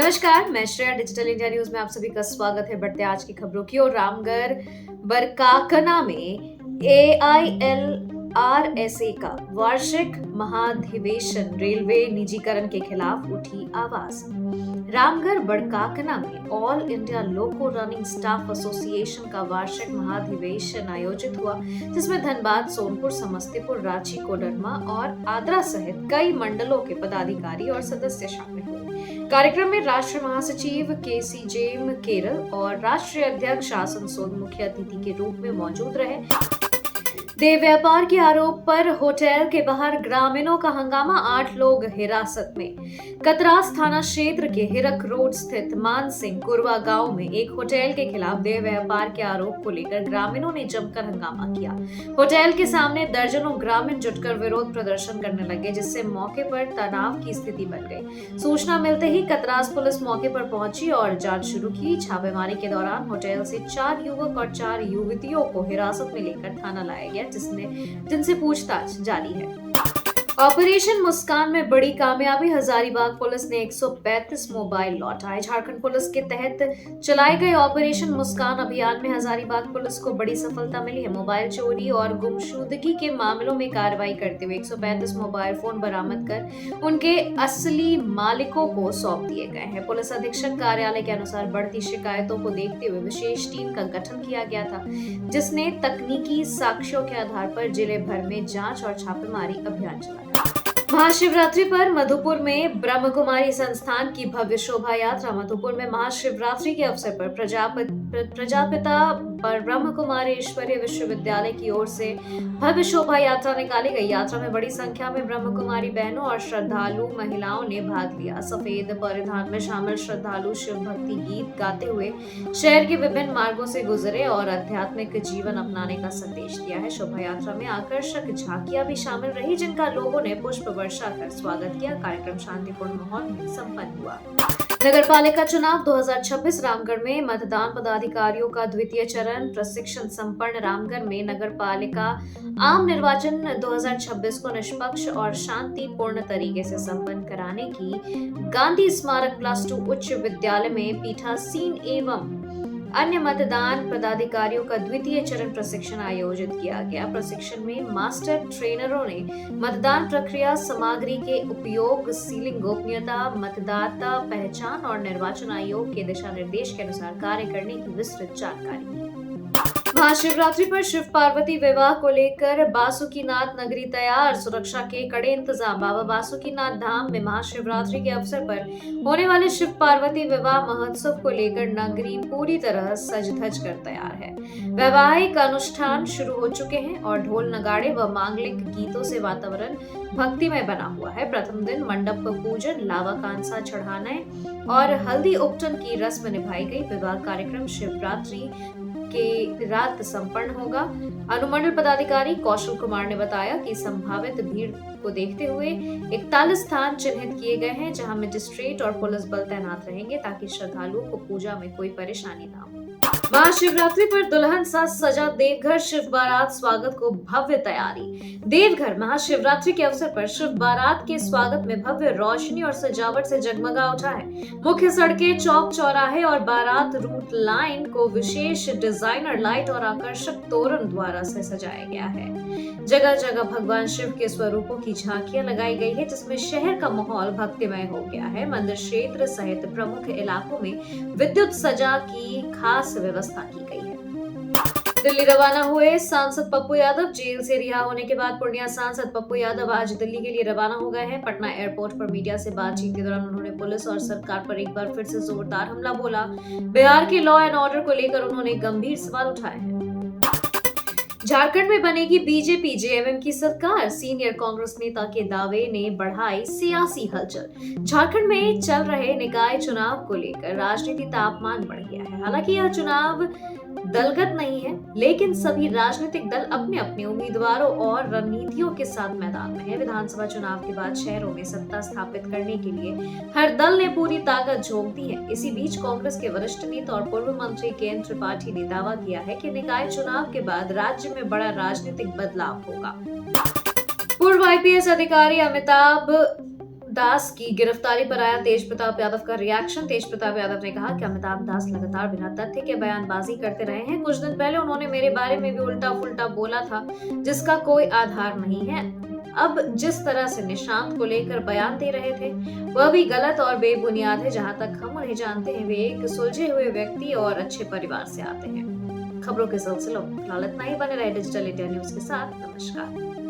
नमस्कार, मैं Shreya digital India news में आप सभी का स्वागत है। बढ़ते आज की खबरों की ओर। रामगढ़ बरकाकना में AILRSA का वार्षिक महाधिवेशन, रेलवे निजीकरण के खिलाफ उठी आवाज। रामगढ़ बड़काकना में ऑल इंडिया लोको रनिंग स्टाफ एसोसिएशन का वार्षिक महाधिवेशन आयोजित हुआ, जिसमें धनबाद, सोनपुर, समस्तीपुर, रांची, कोडरमा और आद्रा सहित कई मंडलों के पदाधिकारी और सदस्य शामिल हुए। कार्यक्रम में राष्ट्रीय महासचिव केसी जेम केरल और राष्ट्रीय अध्यक्ष आसनसोल मुख्य अतिथि के रूप में मौजूद रहे। देह व्यापार के आरोप पर होटल के बाहर ग्रामीणों का हंगामा, 8 लोग हिरासत में। कतरास थाना क्षेत्र के हिरक रोड स्थित मान सिंह कुरवा गांव में एक होटल के खिलाफ देह व्यापार के आरोप को लेकर ग्रामीणों ने जमकर हंगामा किया। होटल के सामने दर्जनों ग्रामीण जुटकर विरोध प्रदर्शन करने लगे, जिससे मौके पर तनाव की स्थिति बन गई। सूचना मिलते ही कतरास पुलिस मौके पर पहुंची और जांच शुरू की। छापेमारी के दौरान होटल से 4 युवक और 4 युवतियों को हिरासत में लेकर थाना लाया गया, जिनसे पूछताछ जारी है। ऑपरेशन मुस्कान में बड़ी कामयाबी, हजारीबाग पुलिस ने 135 मोबाइल लौटाए। झारखंड पुलिस के तहत चलाए गए ऑपरेशन मुस्कान अभियान में हजारीबाग पुलिस को बड़ी सफलता मिली है। मोबाइल चोरी और गुमशुदगी के मामलों में कार्रवाई करते हुए 135 मोबाइल फोन बरामद कर उनके असली मालिकों को सौंप दिए गए हैं। पुलिस अधीक्षक कार्यालय के अनुसार बढ़ती शिकायतों को देखते हुए विशेष टीम का गठन किया गया था, जिसने तकनीकी साक्ष्यों के आधार पर जिले भर में जांच और छापेमारी अभियान चलाया। महाशिवरात्रि पर मधुपुर में ब्रह्म कुमारी संस्थान की भव्य शोभा यात्रा। मधुपुर में महाशिवरात्रि के अवसर पर प्रजापिता ब्रह्म कुमारी ईश्वरीय विश्वविद्यालय की ओर से भव्य शोभा यात्रा निकाली गई। यात्रा में बड़ी संख्या में ब्रह्म कुमारी बहनों और श्रद्धालु महिलाओं ने भाग लिया। सफेद परिधान में शामिल श्रद्धालु शिव भक्ति गीत गाते हुए शहर के विभिन्न मार्गों से गुजरे और आध्यात्मिक जीवन अपनाने का संदेश दिया है। शोभा यात्रा में आकर्षक झांकियां भी शामिल रही, जिनका लोगों ने पुष्प वर्षा कर स्वागत किया। कार्यक्रम शांतिपूर्ण माहौल में संपन्न हुआ। नगर पालिका चुनाव 2026 रामगढ़ में मतदान पदाधिकारियों का द्वितीय चरण प्रशिक्षण संपन्न। रामगढ़ में नगर पालिका आम निर्वाचन 2026 को निष्पक्ष और शांतिपूर्ण तरीके से संपन्न कराने की गांधी स्मारक +2 उच्च विद्यालय में पीठासीन एवं अन्य मतदान पदाधिकारियों का द्वितीय चरण प्रशिक्षण आयोजित किया गया। प्रशिक्षण में मास्टर ट्रेनरों ने मतदान प्रक्रिया सामग्री के उपयोग, सीलिंग गोपनीयता, मतदाता पहचान और निर्वाचन आयोग के दिशा निर्देश के अनुसार कार्य करने की विस्तृत जानकारी दी। महाशिवरात्रि पर शिव पार्वती विवाह को लेकर बासुकीनाथ नगरी तैयार, सुरक्षा के कड़े इंतजाम। बाबा बासुकीनाथ धाम में महाशिवरात्रि के अवसर पर होने वाले शिव पार्वती विवाह महोत्सव को लेकर नगरी पूरी तरह सज धज कर तैयार है। वैवाहिक अनुष्ठान शुरू हो चुके हैं और ढोल नगाड़े व मांगलिक गीतों से वातावरण भक्तिमय बना हुआ है। प्रथम दिन मंडप पूजन, लावा कांसा चढ़ाने और हल्दी उपटन की रस्म निभाई गई। विवाह कार्यक्रम शिवरात्रि के रात संपन्न होगा। अनुमंडल पदाधिकारी कौशल कुमार ने बताया कि संभावित भीड़ को देखते हुए 41 स्थान चिन्हित किए गए हैं, जहां मजिस्ट्रेट और पुलिस बल तैनात रहेंगे ताकि श्रद्धालुओं को पूजा में कोई परेशानी न हो। महाशिवरात्रि पर दुल्हन सा सजा देवघर शिव बारात स्वागत को भव्य तैयारी। देवघर महाशिवरात्रि के अवसर पर शिव बारात के स्वागत में भव्य रोशनी और सजावट से जगमगा उठा है। मुख्य सड़कें, चौक चौराहे और बारात रूट लाइन को विशेष डिजाइनर लाइट और आकर्षक तोरण द्वारा से सजाया गया है। जगह जगह भगवान शिव के स्वरूपों की झांकियां लगाई गई है, जिसमें शहर का माहौल भक्तिमय हो गया है। मंदिर क्षेत्र सहित प्रमुख इलाकों में विद्युत सजा की खास व्यवस्था की गई है। दिल्ली रवाना हुए सांसद पप्पू यादव। जेल से रिहा होने के बाद पूर्णिया सांसद पप्पू यादव आज दिल्ली के लिए रवाना हो गए हैं। पटना एयरपोर्ट पर मीडिया से बातचीत के दौरान उन्होंने पुलिस और सरकार पर एक बार फिर से जोरदार हमला बोला। बिहार के लॉ एंड ऑर्डर को लेकर उन्होंने गंभीर सवाल उठाए हैं। झारखंड में बनेगी बीजेपी जेएमएम की सरकार, सीनियर कांग्रेस नेता के दावे ने बढ़ाई सियासी हलचल। झारखंड में चल रहे निकाय चुनाव को लेकर राजनीति तापमान बढ़ गया है। हालांकि यह चुनाव दलगत नहीं है, लेकिन सभी राजनीतिक दल अपने अपने उम्मीदवारों और रणनीतियों के साथ मैदान में है। विधानसभा चुनाव के बाद शहरों में सत्ता स्थापित करने के लिए हर दल ने पूरी ताकत झोंक दी है। इसी बीच कांग्रेस के वरिष्ठ नेता और पूर्व मंत्री के.एन. त्रिपाठी ने दावा किया है कि निकाय चुनाव के बाद राज्य में बड़ा राजनीतिक बदलाव होगा। पूर्व आईपीएस अधिकारी अमिताभ दास की गिरफ्तारी पर आया तेज प्रताप यादव का रिएक्शन। तेज प्रताप यादव ने कहा कि अमिताभ दास लगातार बिना तथ्य के बयानबाजी करते रहे हैं। कुछ दिन पहले उन्होंने मेरे बारे में भी उल्टा फुल्टा बोला था जिसका कोई आधार नहीं है। अब जिस तरह से निशांत को लेकर बयान दे रहे थे वह भी गलत और बेबुनियाद है। जहां तक हम उन्हें जानते हैं वे एक सुलझे हुए व्यक्ति और अच्छे परिवार से आते हैं। खबरों के सिलसिलों में फिलहाल इतना ही। बने रहे डिजिटल इंडिया न्यूज के साथ। नमस्कार।